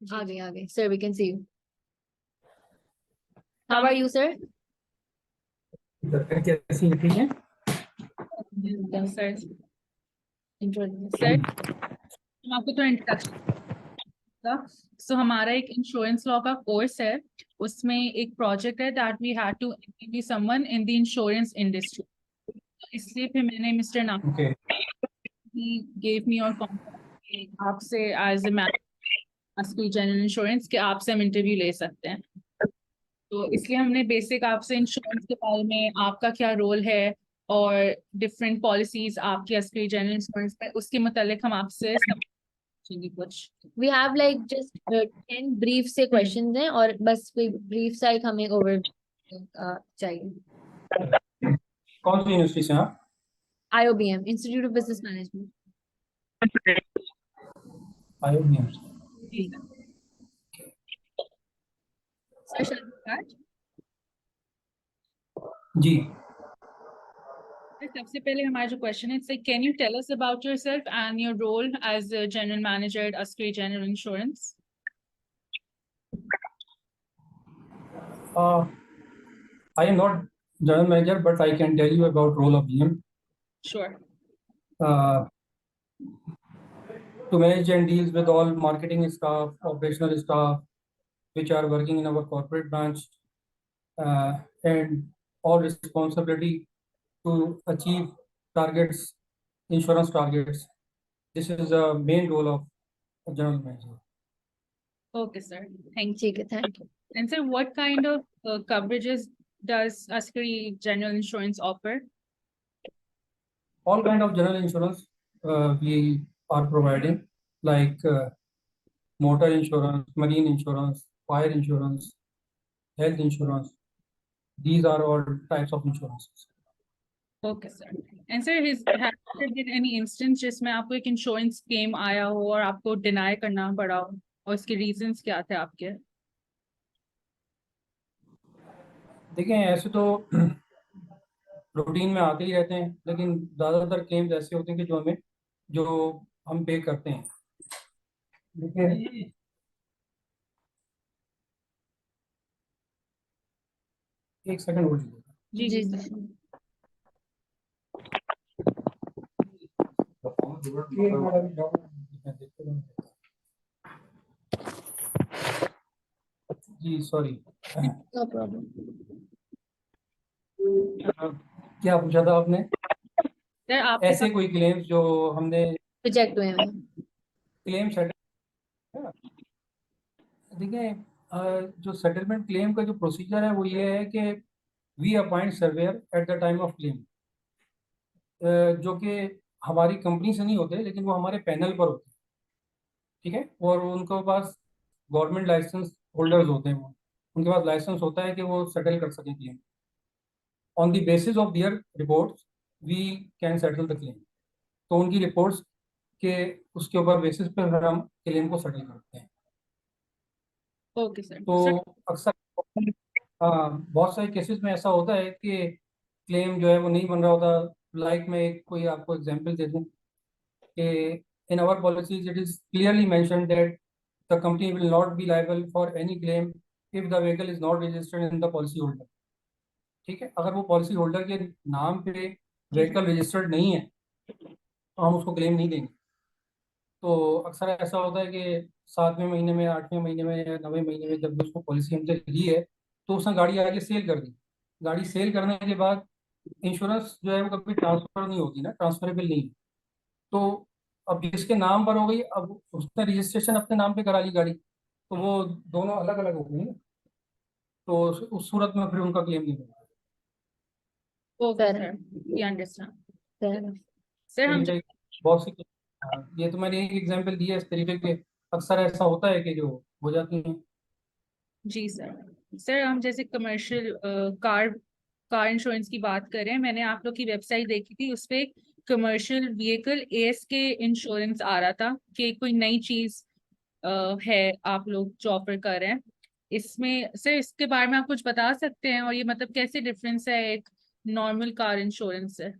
आगे sir, we can see you. How are you sir? कैसी है? ठीक है सर सर हम आपको तो इंट्रोडक्शन। सो हमारा एक इंश्योरेंस लॉ का कोर्स है, उसमें एक प्रोजेक्ट है that we had to interview someone in the insurance industry. इसलिए फिर मैंने मिस्टर नाम ही गेव मी और कॉन्टैक्ट आपसे as a manager general insurance के आपसे हम इंटरव्यू ले सकते हैं। तो इसलिए हमने बेसिक आपसे इंश्योरेंस के बारे में, आपका क्या रोल है और डिफरेंट पॉलिसीज आपकी एसपी जनरल इंश्योरेंस में, उसके मुतालिक हम आपसे कुछ। We have like just 10 brief से क्वेश्चंस हैं और बस कोई ब्रीफ सा एक हमें ओवर चाहिए। कौन सी यूनिवर्सिटी से आप? IOBM, institute of business management. IOBM जी। सबसे पहले हमारा जो क्वेश्चन है, can you tell us about yourself and your role as general manager at Askari general insurance? I am not general manager, but I can tell you about role of GM. Sure. To manage and deals with all marketing staff, operational staff, which are working in our corporate branch, and all responsibility to achieve targets, insurance targets. This is the main role of a general manager. Okay, sir. Thank you. Thank you. And sir, what kind of coverages does Ascari General Insurance offer? All kind of general insurance we are providing, like motor insurance, marine insurance, fire insurance, health insurance. These are all types of insurances. Okay, sir. And sir, has there been any instance जिसमें आपको एक insurance claim आया हो और आपको deny करना पड़ा हो और उसके reasons क्या थे आपके? देखिए, ऐसे तो रूटीन में आते ही रहते हैं, लेकिन ज़्यादातर क्लेम्स ऐसे होते हैं कि जो हम पे करते हैं। देखिए, एक सेकंड होल्ड कीजिएगा। जी जी। जी सॉरी। No problem. क्या पूछा था आपने? सर आप ऐसे कोई क्लेम्स जो हमने रिजेक्ट हुए हैं? क्लेम सेटल, देखिए जो सेटलमेंट क्लेम का जो प्रोसीजर है वो ये है कि we appoint surveyor at the time of claim, जो कि हमारी कंपनी से नहीं होते, लेकिन वो हमारे पैनल पर होते हैं। ठीक है, और उनके पास गवर्नमेंट लाइसेंस होल्डर्स होते हैं, वो उनके पास लाइसेंस होता है कि वो सेटल कर सकें claim. On the basis of their reports we can settle the claim. तो उनकी रिपोर्ट्स के उसके ऊपर बेसिस पर फिर हम क्लेम को सेटल करते हैं। Okay sir. तो अक्सर बहुत सारे केसेस में ऐसा होता है कि क्लेम जो है वो नहीं बन रहा होता। लाइक मैं एक कोई आपको एग्जांपल दे दूं कि in our policies it is clearly mentioned that the company will not be liable for any claim if the vehicle is not registered in the policy holder. ठीक है, अगर वो पॉलिसी होल्डर के नाम पे व्हीकल रजिस्टर्ड नहीं है तो हम उसको क्लेम नहीं देंगे। तो अक्सर ऐसा होता है कि 7वें महीने में, 8वें महीने में या 9वें महीने में जब भी उसको पॉलिसी हमसे ली है तो उसने गाड़ी आगे सेल कर दी। गाड़ी सेल करने के बाद इंश्योरेंस जो है वो कभी ट्रांसफर नहीं होती ना, ट्रांसफरेबल नहीं है। तो अब जिसके नाम पर हो गई, अब उसने रजिस्ट्रेशन अपने नाम पे करा ली गाड़ी, तो वो दोनों अलग अलग हो गई ना, तो उस सूरत में फिर उनका क्लेम नहीं होगा। Okay sir, we understand. Sir हम बहुत सी ये तो मैंने एक एग्जांपल दिया इस तरीके के, अक्सर ऐसा होता है कि जो हो जाती हैं। जी सर। सर हम जैसे कमर्शियल कार कार इंश्योरेंस की बात करें, मैंने आप लोग की वेबसाइट देखी थी, उस पे कमर्शियल व्हीकल ASK इंश्योरेंस आ रहा था कि कोई नई चीज है आप लोग जो ऑफर कर रहे हैं। इसमें सर इसके बारे में आप कुछ बता सकते हैं और ये मतलब कैसे डिफरेंस है एक नॉर्मल कार इंश्योरेंस से?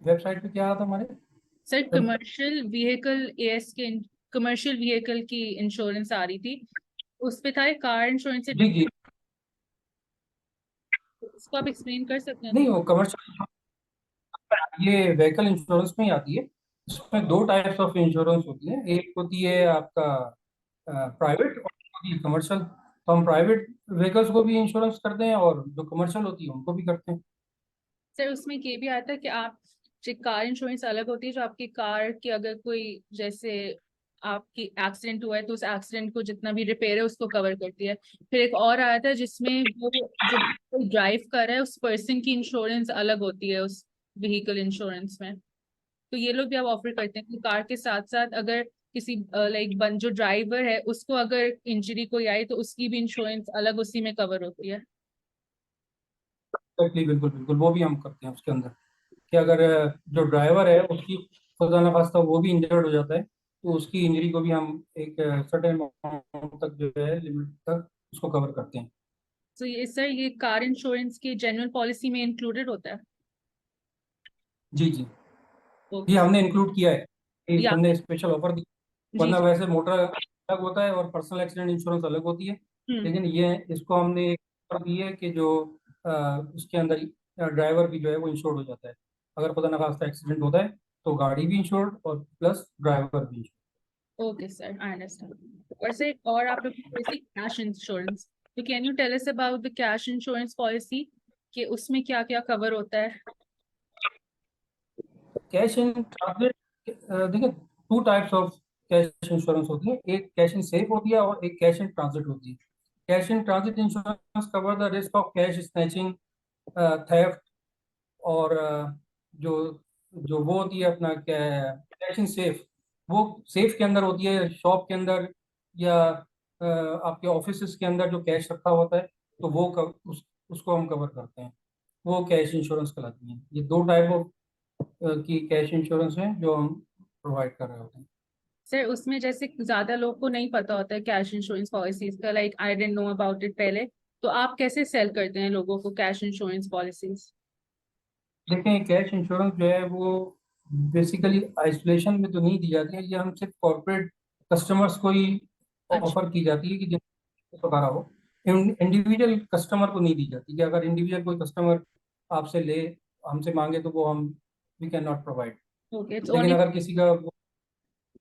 वेबसाइट पे क्या आता हमारे? Sir commercial vehicle ASK commercial vehicle की इंश्योरेंस आ रही थी, उस पे था कार इंश्योरेंस से, जी जी। इसको आप एक्सप्लेन कर सकते हैं? नहीं, वो कमर्शियल, ये व्हीकल इंश्योरेंस में ही आती है। इसमें दो टाइप्स ऑफ इंश्योरेंस होती है, एक होती है आपका प्राइवेट और एक होती है कमर्शियल। तो हम प्राइवेट व्हीकल्स को भी इंश्योरेंस करते हैं और जो कमर्शियल होती है उनको भी करते हैं। सर उसमें ये भी आता है कि आप, जो कार इंश्योरेंस अलग होती है, जो आपकी कार की अगर कोई, जैसे आपकी एक्सीडेंट हुआ है तो उस एक्सीडेंट को जितना भी रिपेयर है उसको कवर करती है। फिर एक और आता है जिसमें वो जो कोई ड्राइव कर रहा है उस पर्सन की इंश्योरेंस अलग होती है उस व्हीकल इंश्योरेंस में। तो ये लोग भी आप ऑफर करते हैं कि कार के साथ साथ अगर किसी लाइक जो ड्राइवर है उसको अगर इंजरी कोई आई तो उसकी भी इंश्योरेंस अलग उसी में कवर होती है। एक्टली बिल्कुल बिल्कुल, वो भी हम करते हैं उसके अंदर, कि अगर जो ड्राइवर है उसकी खुदा न खास्ता वो भी इंजर्ड हो जाता है, तो उसकी इंजरी को भी हम एक सर्टेन अमाउंट तक जो है, लिमिट तक उसको कवर करते हैं। तो ये सर, ये कार इंश्योरेंस की जनरल पॉलिसी में इंक्लूडेड होता है? जी जी। ये ओके। हमने इंक्लूड किया है, कि या हमने स्पेशल ऑफर दी। जी वरना जी। वैसे मोटर अलग होता है और पर्सनल एक्सीडेंट इंश्योरेंस अलग होती है। हम्म। लेकिन ये इसको हमने एक ऑफर दी है कि जो उसके अंदर ड्राइवर भी जो है वो इंश्योर्ड हो जाता है। अगर खुदा न खास्ता एक्सीडेंट होता है तो गाड़ी भी इंश्योर्ड और प्लस ड्राइवर भी insured. Okay sir, I understand. और सर और आप लोग की पॉलिसी कैश इंश्योरेंस, तो can you tell us about the cash insurance policy, कि उसमें क्या क्या कवर होता है? कैश इन ट्रांजिट, देखिए, two types of cash insurance होती है, एक कैश इन सेफ होती है और एक कैश इन ट्रांजिट होती है। Cash in transit insurance cover the risk of cash snatching, theft, और जो जो वो होती है अपना कैश इन सेफ, वो सेफ के अंदर होती है, शॉप के अंदर या आपके ऑफिस के अंदर जो कैश रखा होता है, तो वो उसको हम कवर करते हैं। वो कैश इंश्योरेंस कहलाती है। ये दो टाइप ऑफ की कैश इंश्योरेंस है जो हम प्रोवाइड कर रहे होते हैं। सर उसमें जैसे ज्यादा लोग को नहीं पता होता है कैश इंश्योरेंस पॉलिसीज का, like I don't know about it पहले, तो आप कैसे सेल करते हैं लोगों को कैश इंश्योरेंस पॉलिसीज? देखें, कैश इंश्योरेंस जो है वो बेसिकली आइसोलेशन में तो नहीं दी जाती है, ये हम सिर्फ कॉर्पोरेट कस्टमर्स को ही अच्छा। ऑफर की जाती है, कि जिनको वगैरह हो। इंडिविजुअल कस्टमर को नहीं दी जाती, कि अगर इंडिविजुअल कोई कस्टमर आपसे ले, हमसे मांगे, तो वो हम we can not provide. Okay, it's लेकिन ओनली। अगर किसी का,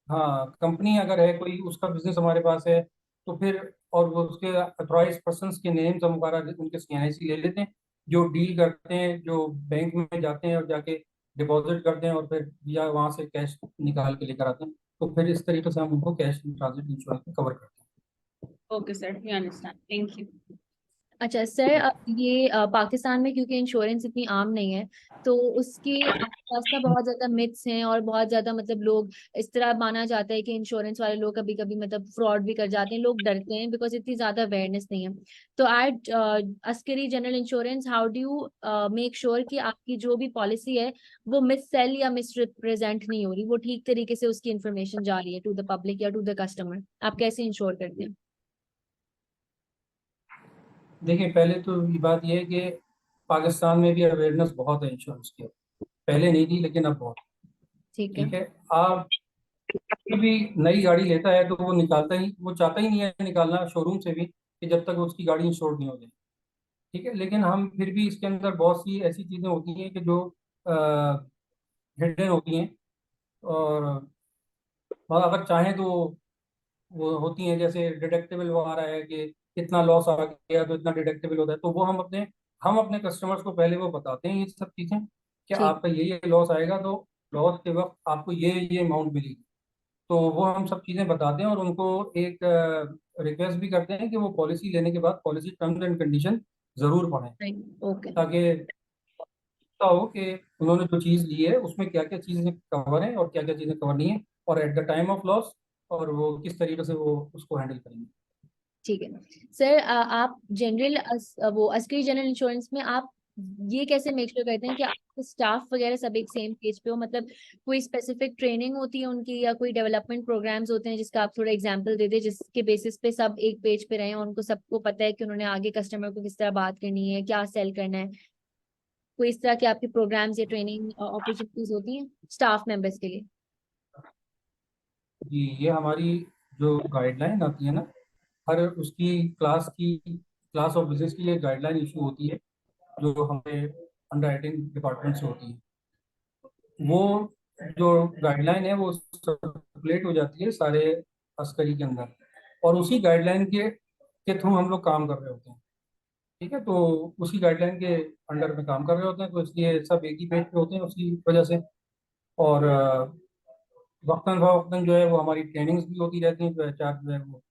हाँ, कंपनी अगर है कोई, उसका बिजनेस हमारे पास है, तो फिर और वो उसके अथॉराइज पर्सन्स के नेम्स हम वगैरह उनके सीएनआईसी ले लेते हैं, जो डील करते हैं, जो बैंक में जाते हैं और जाके डिपॉजिट करते हैं और फिर या वहाँ से कैश निकाल के लेकर आते हैं। तो फिर इस तरीके से हम उनको कैश ट्रांजिट इंश्योरेंस में कवर करते हैं। Okay sir, we understand, thank you. अच्छा सर, ये पाकिस्तान में क्योंकि इंश्योरेंस इतनी आम नहीं है, तो उसके आसपास ना बहुत ज्यादा मिथ्स हैं और बहुत ज्यादा मतलब लोग इस तरह माना जाता है कि इंश्योरेंस वाले लोग कभी कभी मतलब फ्रॉड भी कर जाते हैं, लोग डरते हैं बिकॉज इतनी ज्यादा अवेयरनेस नहीं है। तो at Askari general insurance, how do you make sure कि आपकी जो भी पॉलिसी है वो मिस सेल या मिस रिप्रेजेंट नहीं हो रही, वो ठीक तरीके से उसकी इन्फॉर्मेशन जा रही है टू द पब्लिक या टू द कस्टमर? आप कैसे इंश्योर करते हैं? देखिए, पहले तो ये बात ये है कि पाकिस्तान में भी अवेयरनेस बहुत है इंश्योरेंस की। पहले नहीं थी, लेकिन अब बहुत। ठीक है। ठीक है। आप कोई भी नई गाड़ी लेता है तो वो निकालता ही, वो चाहता ही नहीं है निकालना शोरूम से भी, कि जब तक उसकी गाड़ी इंश्योर्ड नहीं हो जाए। ठीक है। लेकिन हम फिर भी इसके अंदर बहुत सी ऐसी चीज़ें होती हैं कि जो हिडन होती हैं, और अगर चाहें तो वो होती हैं, जैसे डिडक्टिबल वगैरह है, कि इतना लॉस आ गया तो इतना डिडक्टिबल होता है, तो वो हम अपने कस्टमर्स को पहले वो बताते हैं ये सब चीज़ें, कि ठीक। आपका ये लॉस आएगा, तो लॉस के वक्त आपको ये अमाउंट मिलेगी। तो वो हम सब चीज़ें बताते हैं और उनको एक रिक्वेस्ट भी करते हैं कि वो पॉलिसी लेने के बाद पॉलिसी टर्म्स एंड कंडीशन ज़रूर पढ़ें, ओके। ताकि पता हो कि उन्होंने जो चीज़ ली है उसमें क्या क्या चीज़ें कवर हैं और क्या क्या चीज़ें कवर नहीं है, और eight the time of loss, और वो किस तरीके से वो उसको हैंडल करेंगे। ठीक है सर, आप जनरल वो अस्करी जनरल इंश्योरेंस में आप ये कैसे मेक श्योर करते हैं कि आपके स्टाफ वगैरह सब एक सेम पेज पे हो? मतलब कोई स्पेसिफिक ट्रेनिंग होती है उनकी या कोई डेवलपमेंट प्रोग्राम्स होते हैं जिसका आप थोड़ा एग्जांपल दे दें, जिसके बेसिस पे सब एक पेज पे रहें और उनको सबको पता है कि उन्होंने आगे कस्टमर को किस तरह बात करनी है, क्या सेल करना है? कोई इस तरह के आपके प्रोग्राम्स या ट्रेनिंग अपॉर्चुनिटीज होती हैं स्टाफ मेंबर्स के लिए? जी, ये हमारी जो गाइडलाइन आती है ना, हर उसकी क्लास ऑफ बिजनेस की ये गाइडलाइन इशू होती है, जो हमें अंडर राइटिंग डिपार्टमेंट से होती है। वो जो गाइडलाइन है वो सर्कुलेट हो जाती है सारे अस्करी के अंदर, और उसी गाइडलाइन के थ्रू हम लोग काम कर रहे होते हैं। ठीक है, तो उसी गाइडलाइन के अंडर में काम कर रहे होते हैं, तो इसलिए सब एक ही पेज पे होते हैं उसी वजह से। और वक्तन फवक्तन जो है वो हमारी ट्रेनिंग्स भी होती रहती हैं, जो एचआर जो है वो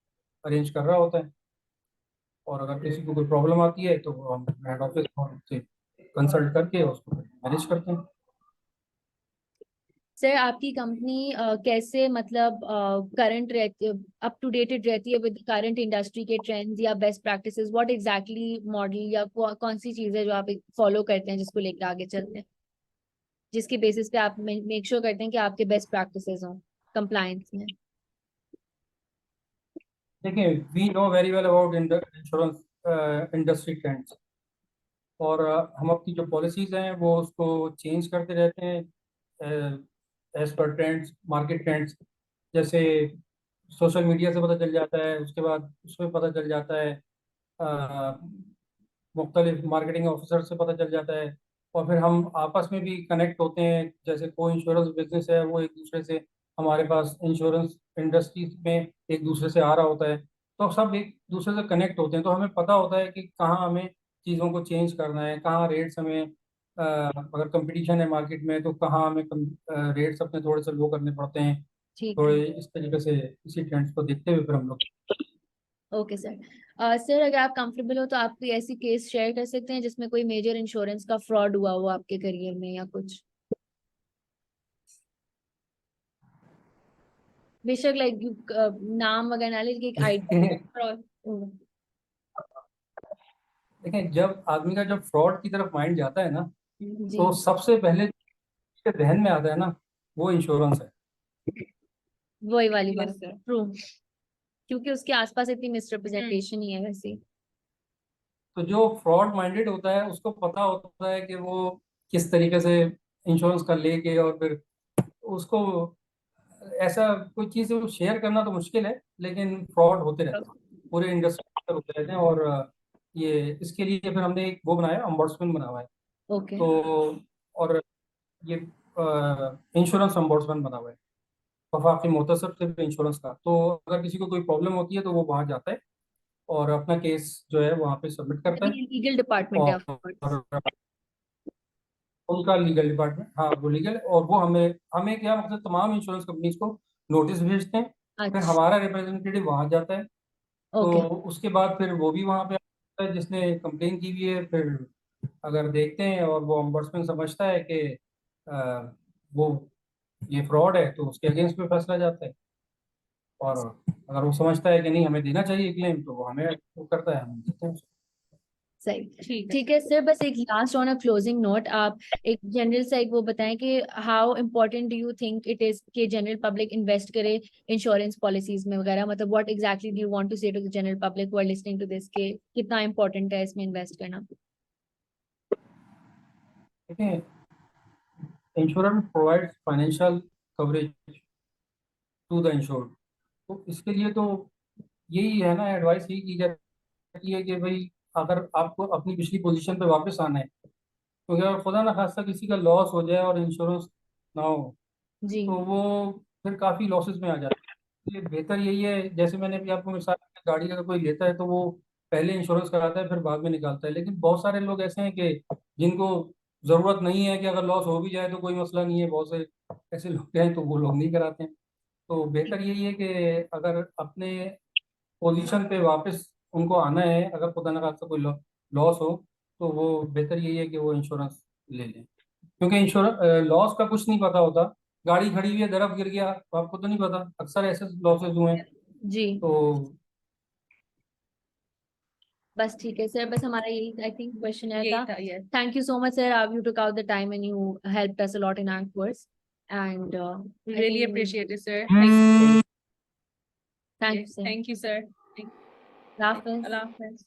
अरेंज कर रहा होता है। और अगर किसी को कोई प्रॉब्लम आती है तो वो हम हेड ऑफिस से कंसल्ट करके उसको मैनेज करते हैं। सर आपकी कंपनी कैसे मतलब करंट रहती है, अप टू डेटेड रहती है विद करंट इंडस्ट्री के ट्रेंड्स या best practices? What exactly model या कौन सी चीज़ है जो आप फॉलो करते हैं जिसको लेकर आगे चलते हैं, जिसके बेसिस पे आप मेक श्योर करते हैं कि आपके बेस्ट प्रैक्टिसेस हों कंप्लायंस में? देखिए, we know very well about insurance industry trends, और हम अपनी जो पॉलिसीज हैं वो उसको चेंज करते रहते हैं as per trends, market trends. जैसे सोशल मीडिया से पता चल जाता है, उसके बाद उसमें पता चल जाता है, मुख्तलिफ मार्केटिंग ऑफिसर से पता चल जाता है, और फिर हम आपस में भी कनेक्ट होते हैं। जैसे कोई इंश्योरेंस बिजनेस है वो एक दूसरे से हमारे पास इंश्योरेंस इंडस्ट्री में एक दूसरे से आ रहा होता है, तो सब एक दूसरे से कनेक्ट होते हैं, तो हमें पता होता है कि कहाँ हमें चीज़ों को चेंज करना है, कहाँ रेट्स हमें अगर कंपटीशन है मार्केट में तो कहाँ हमें रेट्स अपने थोड़े से लो करने पड़ते हैं। ठीक है। थोड़े इस तरीके से इसी ट्रेंड्स को देखते हुए फिर हम लोग। Okay sir. सर अगर आप कंफर्टेबल हो तो आप कोई ऐसी केस शेयर कर सकते हैं जिसमें कोई मेजर इंश्योरेंस का फ्रॉड हुआ हो आपके करियर में या कुछ? बेशक लाइक नाम वगैरह ना लेकिन एक आइडिया। देखिए, जब आदमी का जब फ्रॉड की तरफ माइंड जाता है ना, जी, तो सबसे पहले जो ध्यान में आता है ना वो इंश्योरेंस है। वही वाली यस बात। सर। ट्रू। क्योंकि उसके आसपास इतनी मिसरिप्रेजेंटेशन ही है वैसे। तो जो फ्रॉड माइंडेड होता है उसको पता होता है कि वो किस तरीके से इंश्योरेंस का लेके, और फिर उसको ऐसा कोई चीज़ वो शेयर करना तो मुश्किल है, लेकिन फ्रॉड होते रहते हैं, पूरे इंडस्ट्री में होते रहते हैं। और ये इसके लिए फिर हमने एक वो बनाया, अम्बॉड्समैन बना हुआ है। ओके। तो और ये इंश्योरेंस अम्बॉड्समैन बना हुआ है, वफाकी मुतसब सिर्फ इंश्योरेंस का। तो अगर किसी को कोई प्रॉब्लम होती है तो वो वहाँ जाता है और अपना केस जो है वहाँ पे सबमिट करता अभी है। लीगल डिपार्टमेंट है ऑफकोर्स। और उनका लीगल डिपार्टमेंट, हाँ वो लीगल, और वो हमें हमें क्या मतलब तमाम इंश्योरेंस कंपनीज को नोटिस भेजते हैं, फिर अच्छा। हमारा रिप्रेजेंटेटिव वहाँ जाता है। तो ओके। उसके बाद फिर वो भी वहाँ पे आता है जिसने कंप्लेन की हुई है, फिर अगर देखते हैं और वो ombudsman समझता है कि अ, वो ये फ्रॉड है तो उसके अगेंस्ट में फैसला जाता है। और अगर वो समझता है कि नहीं हमें देना चाहिए क्लेम, तो वो हमें वो करता है, हम देते हैं। सही। ठीक है। ठीक है सर, बस एक last on a closing note, आप एक जनरल सा एक वो बताएं कि how important do you think it is कि जनरल पब्लिक इन्वेस्ट करे इंश्योरेंस पॉलिसीज में वगैरह, मतलब what exactly do you want to say to the general public who are listening to this के कितना इम्पोर्टेंट है इसमें इन्वेस्ट करना? देखिए, insurance provides financial coverage to the insured, तो इसके लिए तो यही है ना, एडवाइस यही की जाती है कि भाई अगर आपको अपनी पिछली पोजीशन पे वापस आना है, क्योंकि अगर खुदा ना खास्ता किसी का लॉस हो जाए और इंश्योरेंस ना हो जी। तो वो फिर काफ़ी लॉसेस में आ जाता है। इसलिए बेहतर यही है, जैसे मैंने भी आपको मिसाल दी, गाड़ी अगर कोई लेता है तो वो पहले इंश्योरेंस कराता है फिर बाद में निकालता है, लेकिन बहुत सारे लोग ऐसे हैं कि जिनको ज़रूरत नहीं है कि अगर लॉस हो भी जाए तो कोई मसला नहीं है, बहुत से ऐसे लोग हैं तो वो लोग नहीं कराते हैं। तो बेहतर यही है कि अगर अपने पोजीशन पे वापस उनको आना है, अगर खुदा न खास्ता कोई लॉस हो, तो वो बेहतर यही है कि वो इंश्योरेंस ले लें, क्योंकि इंश्योरेंस लॉस का कुछ नहीं पता होता। गाड़ी खड़ी हुई है, दरख्त गिर गया तो आपको तो नहीं पता, अक्सर ऐसे लॉसेस हुए हैं। जी। तो बस ठीक है सर, बस हमारा यही आई थिंक क्वेश्चन यही था। था। Yes. Thank you so much sir, you took out the time and you helped us a lot in our course and I really think appreciate it sir. Thank thank you sir. You sir. अल्लाह हाफिज़। अल्लाह हाफिज।